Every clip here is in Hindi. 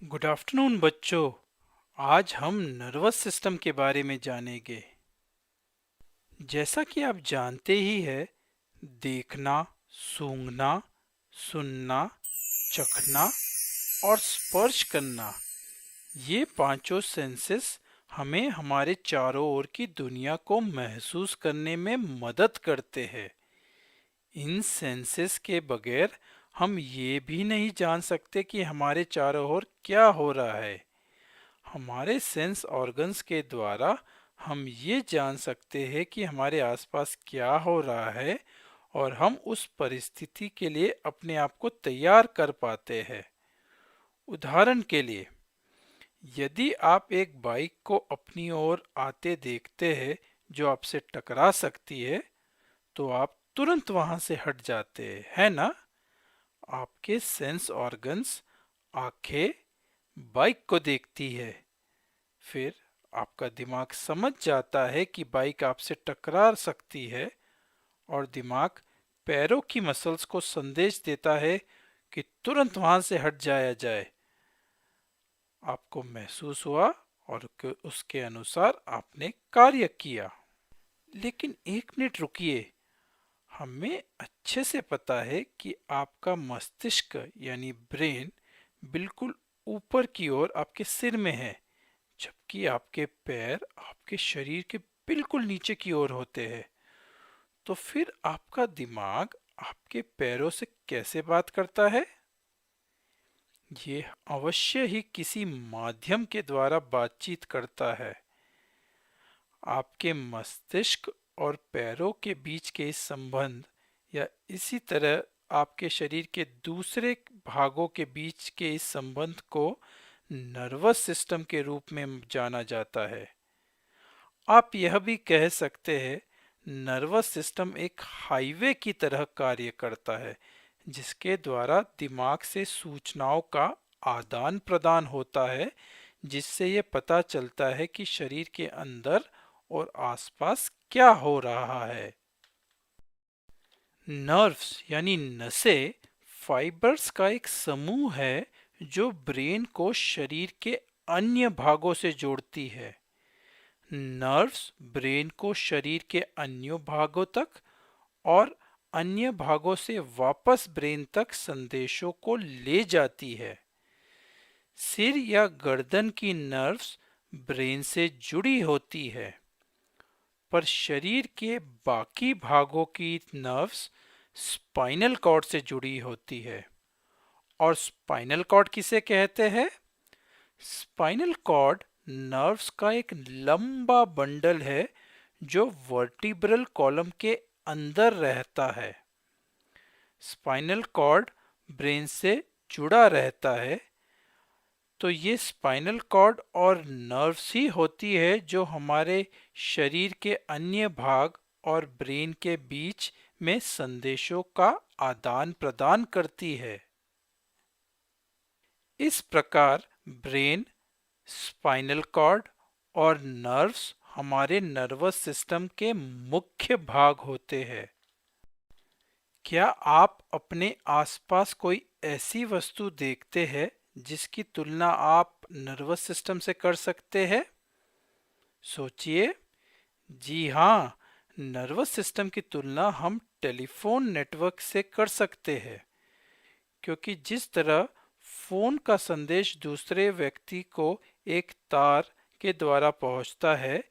गुड आफ्टरनून बच्चों। आज हम नर्वस सिस्टम के बारे में जानेंगे। जैसा कि आप जानते ही है, देखना, सूंघना, सुनना, चखना और स्पर्श करना, ये पांचों सेंसेस हमें हमारे चारों ओर की दुनिया को महसूस करने में मदद करते हैं। इन सेंसेस के बगैर हम ये भी नहीं जान सकते कि हमारे चारों ओर क्या हो रहा है। हमारे सेंस ऑर्गन्स के द्वारा हम ये जान सकते हैं कि हमारे आसपास क्या हो रहा है और हम उस परिस्थिति के लिए अपने आप को तैयार कर पाते हैं। उदाहरण के लिए, यदि आप एक बाइक को अपनी ओर आते देखते हैं जो आपसे टकरा सकती है, तो आप तुरंत वहां से हट जाते हैं, है ना? आपके सेंस ऑर्गन्स, आंखें बाइक को देखती है, फिर आपका दिमाग समझ जाता है कि बाइक आपसे टकरा सकती है और दिमाग पैरों की मसल्स को संदेश देता है कि तुरंत वहां से हट जाया जाए। आपको महसूस हुआ और उसके अनुसार आपने कार्य किया। लेकिन एक मिनट रुकिए, हमें अच्छे से पता है कि आपका मस्तिष्क यानी ब्रेन बिल्कुल ऊपर की ओर आपके सिर में है, जबकि आपके पैर आपके शरीर के बिल्कुल नीचे की ओर होते हैं। तो फिर आपका दिमाग आपके पैरों से कैसे बात करता है? ये अवश्य ही किसी माध्यम के द्वारा बातचीत करता है। आपके मस्तिष्क और पैरों के बीच के इस संबंध, या इसी तरह आपके शरीर के दूसरे भागों के बीच के इस संबंध को नर्वस सिस्टम के रूप में जाना जाता है। आप यह भी कह सकते हैं, नर्वस सिस्टम एक हाईवे की तरह कार्य करता है, जिसके द्वारा दिमाग से सूचनाओं का आदान प्रदान होता है, जिससे ये पता चलता है कि शरीर के अंदर और आसपास क्या हो रहा है। नर्व्स यानी नसें फाइबर्स का एक समूह है जो ब्रेन को शरीर के अन्य भागों से जोड़ती है। नर्व्स ब्रेन को शरीर के अन्य भागों तक और अन्य भागों से वापस ब्रेन तक संदेशों को ले जाती है। सिर या गर्दन की नर्व्स ब्रेन से जुड़ी होती है, पर शरीर के बाकी भागों की नर्व्स स्पाइनल कॉर्ड से जुड़ी होती है। और स्पाइनल कॉर्ड किसे कहते हैं? स्पाइनल कॉर्ड नर्व्स का एक लंबा बंडल है जो वर्टिब्रल कॉलम के अंदर रहता है। स्पाइनल कॉर्ड ब्रेन से जुड़ा रहता है, तो ये स्पाइनल कॉर्ड और नर्व्स ही होती है जो हमारे शरीर के अन्य भाग और ब्रेन के बीच में संदेशों का आदान प्रदान करती है। इस प्रकार ब्रेन, स्पाइनल कॉर्ड और नर्व्स हमारे नर्वस सिस्टम के मुख्य भाग होते हैं। क्या आप अपने आसपास कोई ऐसी वस्तु देखते हैं जिसकी तुलना आप नर्वस सिस्टम से कर सकते हैं? सोचिए। जी हाँ, नर्वस सिस्टम की तुलना हम टेलीफोन नेटवर्क से कर सकते हैं, क्योंकि जिस तरह फोन का संदेश दूसरे व्यक्ति को एक तार के द्वारा पहुंचता है,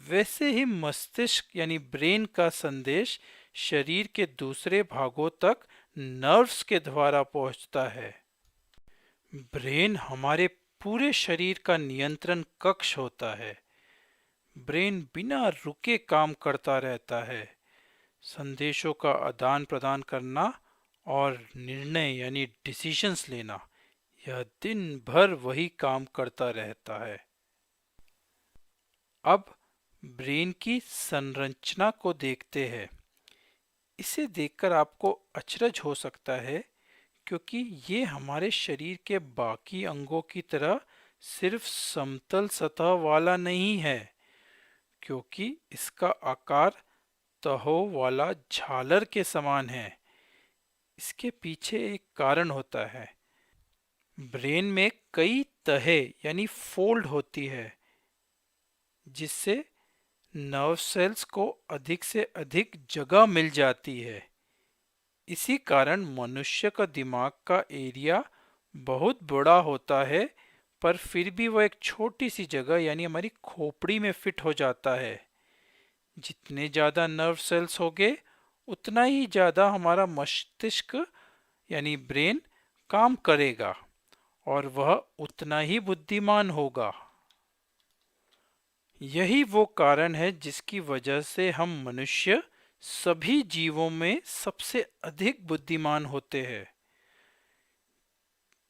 वैसे ही मस्तिष्क यानी ब्रेन का संदेश शरीर के दूसरे भागों तक नर्व्स के द्वारा पहुंचता है। ब्रेन हमारे पूरे शरीर का नियंत्रण कक्ष होता है। ब्रेन बिना रुके काम करता रहता है। संदेशों का आदान प्रदान करना और निर्णय यानी डिसीजंस लेना, यह दिन भर वही काम करता रहता है। अब ब्रेन की संरचना को देखते हैं। इसे देखकर आपको अचरज हो सकता है, क्योंकि ये हमारे शरीर के बाकी अंगों की तरह सिर्फ समतल सतह वाला नहीं है, क्योंकि इसका आकार तहों वाला झालर के समान है। इसके पीछे एक कारण होता है। ब्रेन में कई तहें यानी फोल्ड होती है, जिससे नर्व सेल्स को अधिक से अधिक जगह मिल जाती है। इसी कारण मनुष्य का दिमाग का एरिया बहुत बड़ा होता है, पर फिर भी वो एक छोटी सी जगह यानी हमारी खोपड़ी में फिट हो जाता है। जितने ज़्यादा नर्व सेल्स होंगे, उतना ही ज़्यादा हमारा मस्तिष्क यानी ब्रेन काम करेगा और वह उतना ही बुद्धिमान होगा। यही वो कारण है जिसकी वजह से हम मनुष्य सभी जीवों में सबसे अधिक बुद्धिमान होते हैं।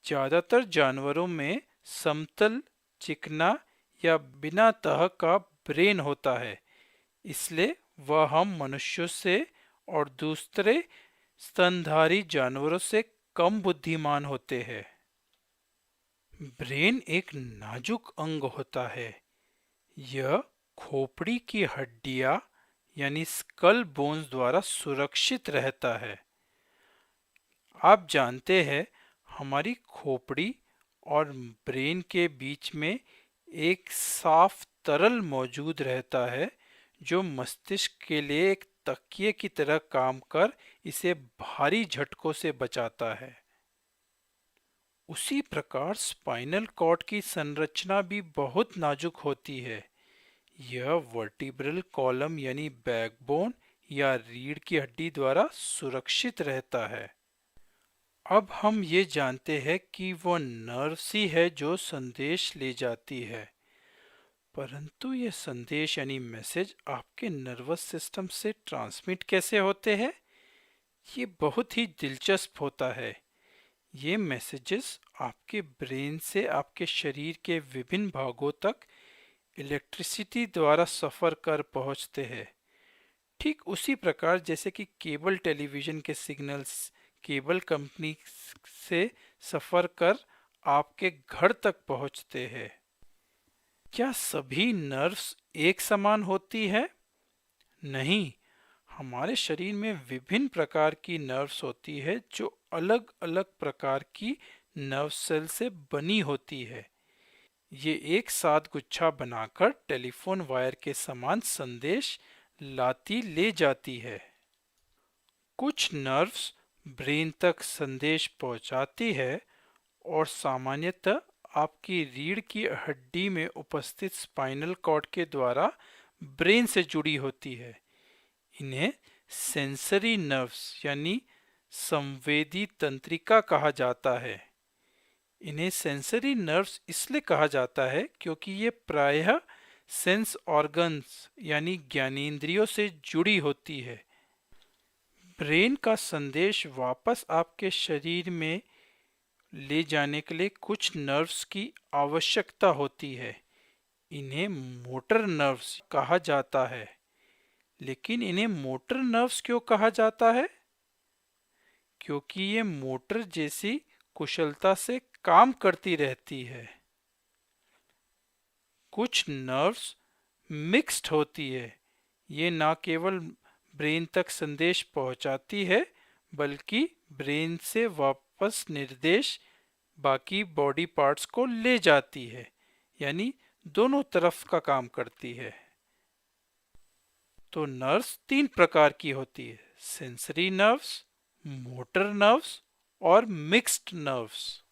ज्यादातर जानवरों में समतल, चिकना या बिना तह का ब्रेन होता है, इसलिए वह हम मनुष्यों से और दूसरे स्तनधारी जानवरों से कम बुद्धिमान होते हैं। ब्रेन एक नाजुक अंग होता है। यह खोपड़ी की हड्डियां यानी स्कल बोन्स द्वारा सुरक्षित रहता है। आप जानते हैं, हमारी खोपड़ी और ब्रेन के बीच में एक साफ तरल मौजूद रहता है, जो मस्तिष्क के लिए एक तकिए की तरह काम कर इसे भारी झटकों से बचाता है। उसी प्रकार स्पाइनल कॉर्ड की संरचना भी बहुत नाजुक होती है। यह वर्टिब्रल कॉलम यानी बैकबोन या रीढ़ की हड्डी द्वारा सुरक्षित रहता है। अब हम ये जानते हैं कि वो नर्व्स ही है जो संदेश ले जाती है, परंतु ये संदेश यानी मैसेज आपके नर्वस सिस्टम से ट्रांसमिट कैसे होते हैं, ये बहुत ही दिलचस्प होता है। ये मैसेजेस आपके ब्रेन से आपके शरीर के विभिन्न भागों तक इलेक्ट्रिसिटी द्वारा सफ़र कर पहुंचते हैं। ठीक उसी प्रकार जैसे कि केबल टेलीविज़न के सिग्नल्स केबल कंपनी से सफ़र कर आपके घर तक पहुंचते हैं। क्या सभी नर्व्स एक समान होती है? नहीं, हमारे शरीर में विभिन्न प्रकार की नर्व्स होती है जो अलग अलग प्रकार की नर्व सेल से बनी होती है। ये एक साथ गुच्छा बनाकर टेलीफोन वायर के समान संदेश लाती ले जाती है। कुछ नर्व्स ब्रेन तक संदेश पहुंचाती है और सामान्यतः आपकी रीढ़ की हड्डी में उपस्थित स्पाइनल कॉर्ड के द्वारा ब्रेन से जुड़ी होती है। इन्हें सेंसरी नर्व्स यानी संवेदी तंत्रिका कहा जाता है। इन्हें सेंसरी नर्व्स इसलिए कहा जाता है क्योंकि ये प्रायः सेंस ऑर्गन्स यानी ज्ञानेंद्रियों से जुड़ी होती है। ब्रेन का संदेश वापस आपके शरीर में ले जाने के लिए कुछ नर्व्स की आवश्यकता होती है। इन्हें मोटर नर्व्स कहा जाता है। लेकिन इन्हें मोटर नर्व्स क्यों कहा जाता है? क्योंकि ये मोटर जैसी कुशलता से काम करती रहती है। कुछ नर्व्स मिक्स्ड होती है। ये ना केवल ब्रेन तक संदेश पहुंचाती है, बल्कि ब्रेन से वापस निर्देश बाकी बॉडी पार्ट्स को ले जाती है, यानी दोनों तरफ का काम करती है। तो नर्व्स तीन प्रकार की होती है: सेंसरी नर्व्स, मोटर नर्व्स और मिक्स्ड नर्व्स।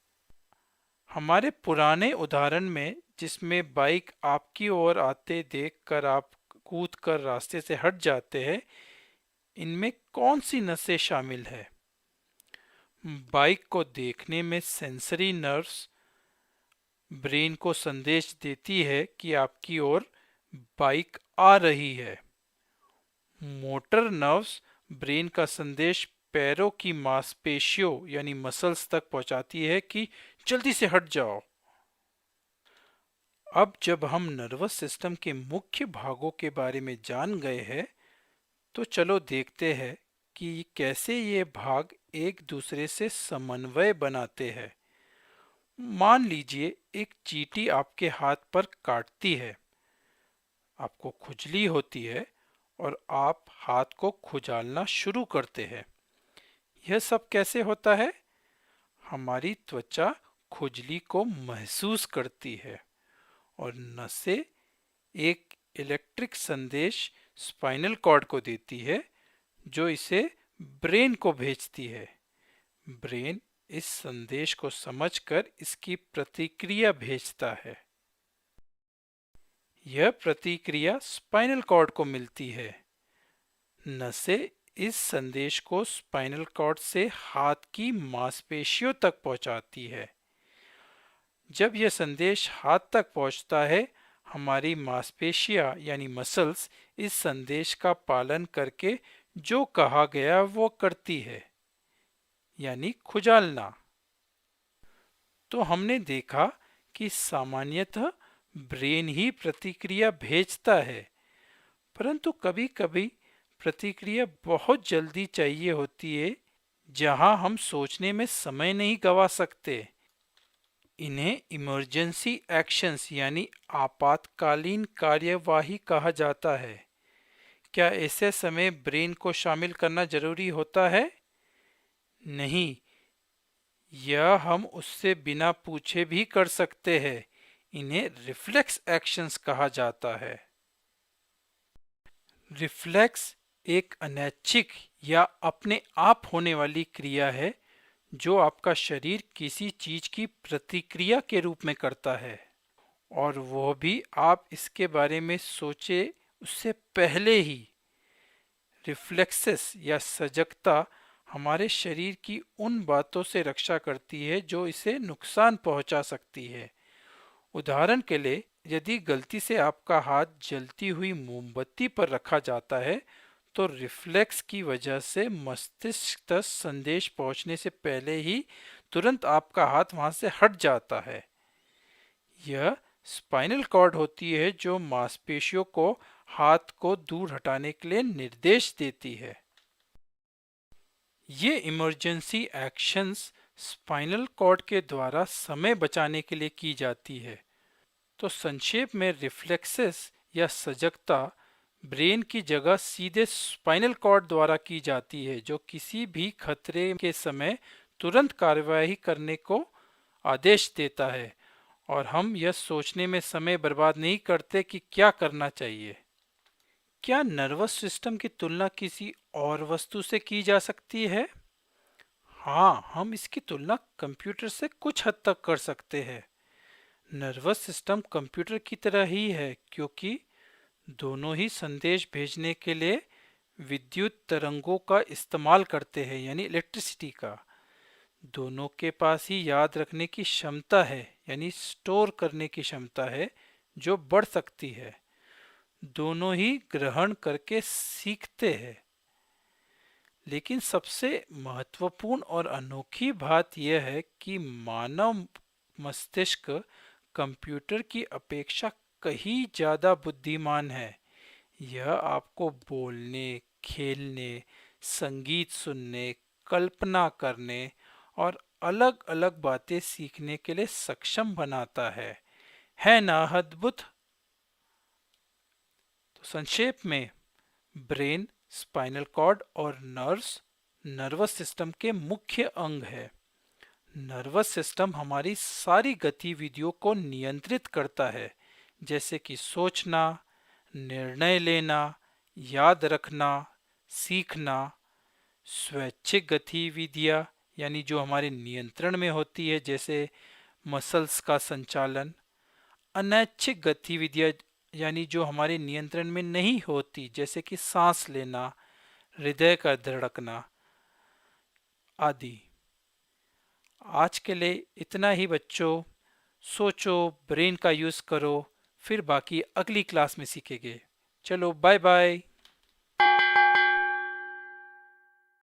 हमारे पुराने उदाहरण में जिसमें बाइक आपकी ओर आते देखकर आप कूद कर रास्ते से हट जाते हैं, इनमें कौन सी नसें शामिल है? बाइक को देखने में सेंसरी नर्व्स ब्रेन को संदेश देती है कि आपकी ओर बाइक आ रही है। मोटर नर्व्स ब्रेन का संदेश पैरों की मांसपेशियों यानी मसल्स तक पहुंचाती है कि जल्दी से हट जाओ। अब जब हम नर्वस सिस्टम के मुख्य भागों के बारे में जान गए हैं, तो चलो देखते हैं कि कैसे ये भाग एक दूसरे से समन्वय बनाते हैं। मान लीजिए एक चींटी आपके हाथ पर काटती है, आपको खुजली होती है और आप हाथ को खुजालना शुरू करते हैं। यह सब कैसे होता है? हमारी त्वचा खुजली को महसूस करती है और नसें एक इलेक्ट्रिक संदेश स्पाइनल कॉर्ड को देती है जो इसे ब्रेन को भेजती है। ब्रेन इस संदेश को समझकर इसकी प्रतिक्रिया भेजता है। यह प्रतिक्रिया स्पाइनल कॉर्ड को मिलती है। नसें इस संदेश को स्पाइनल कॉर्ड से हाथ की मांसपेशियों तक पहुंचाती है। जब यह संदेश हाथ तक पहुंचता है, हमारी मांसपेशियां यानी मसल्स इस संदेश का पालन करके जो कहा गया वो करती है, यानी खुजालना। तो हमने देखा कि सामान्यतः ब्रेन ही प्रतिक्रिया भेजता है, परंतु कभी-कभी प्रतिक्रिया बहुत जल्दी चाहिए होती है, जहां हम सोचने में समय नहीं गवा सकते। इन्हें इमरजेंसी एक्शंस यानी आपातकालीन कार्यवाही कहा जाता है। क्या ऐसे समय ब्रेन को शामिल करना जरूरी होता है? नहीं, यह हम उससे बिना पूछे भी कर सकते हैं। इन्हें रिफ्लेक्स एक्शंस कहा जाता है। रिफ्लेक्स एक अनैच्छिक या अपने आप होने वाली क्रिया है जो आपका शरीर किसी चीज की प्रतिक्रिया के रूप में करता है, और वह भी आप इसके बारे में सोचे उससे पहले ही। रिफ्लेक्सेस या सजगता हमारे शरीर की उन बातों से रक्षा करती है जो इसे नुकसान पहुंचा सकती है। उदाहरण के लिए, यदि गलती से आपका हाथ जलती हुई मोमबत्ती पर रखा जाता है, तो रिफ्लेक्स की वजह से मस्तिष्क तक संदेश पहुंचने से पहले ही तुरंत आपका हाथ वहां से हट जाता है। यह स्पाइनल कॉर्ड होती है जो मांसपेशियों को हाथ को दूर हटाने के लिए निर्देश देती है। ये इमरजेंसी एक्शंस स्पाइनल कॉर्ड के द्वारा समय बचाने के लिए की जाती है। तो संक्षेप में, रिफ्लेक्सेस या सजगता ब्रेन की जगह सीधे स्पाइनल कॉर्ड द्वारा की जाती है, जो किसी भी खतरे के समय तुरंत कार्यवाही करने को आदेश देता है, और हम यह सोचने में समय बर्बाद नहीं करते कि क्या करना चाहिए। क्या नर्वस सिस्टम की तुलना किसी और वस्तु से की जा सकती है? हाँ, हम इसकी तुलना कंप्यूटर से कुछ हद तक कर सकते हैं। नर्वस सिस्टम कंप्यूटर की तरह ही है, क्योंकि दोनों ही संदेश भेजने के लिए विद्युत तरंगों का इस्तेमाल करते हैं, यानी इलेक्ट्रिसिटी का। दोनों के पास ही याद रखने की क्षमता है, यानी स्टोर करने की क्षमता है, जो बढ़ सकती है। दोनों ही ग्रहण करके सीखते हैं। लेकिन सबसे महत्वपूर्ण और अनोखी बात यह है कि मानव मस्तिष्क कंप्यूटर की अपेक्षा कहीं ज्यादा बुद्धिमान है। यह आपको बोलने, खेलने, संगीत सुनने, कल्पना करने और अलग अलग बातें सीखने के लिए सक्षम बनाता है ना अद्भुत? तो संक्षेप में, ब्रेन, स्पाइनल कॉर्ड और नर्वस सिस्टम के मुख्य अंग है। नर्वस सिस्टम हमारी सारी गतिविधियों को नियंत्रित करता है, जैसे कि सोचना, निर्णय लेना, याद रखना, सीखना। स्वैच्छिक गतिविधियां, यानी जो हमारे नियंत्रण में होती है, जैसे मसल्स का संचालन। अनैच्छिक गतिविधियां, यानी जो हमारे नियंत्रण में नहीं होती, जैसे कि सांस लेना, हृदय का धड़कना आदि। आज के लिए इतना ही बच्चों। सोचो, ब्रेन का यूज करो, फिर बाकी अगली क्लास में सीखेंगे। चलो, बाय बाय।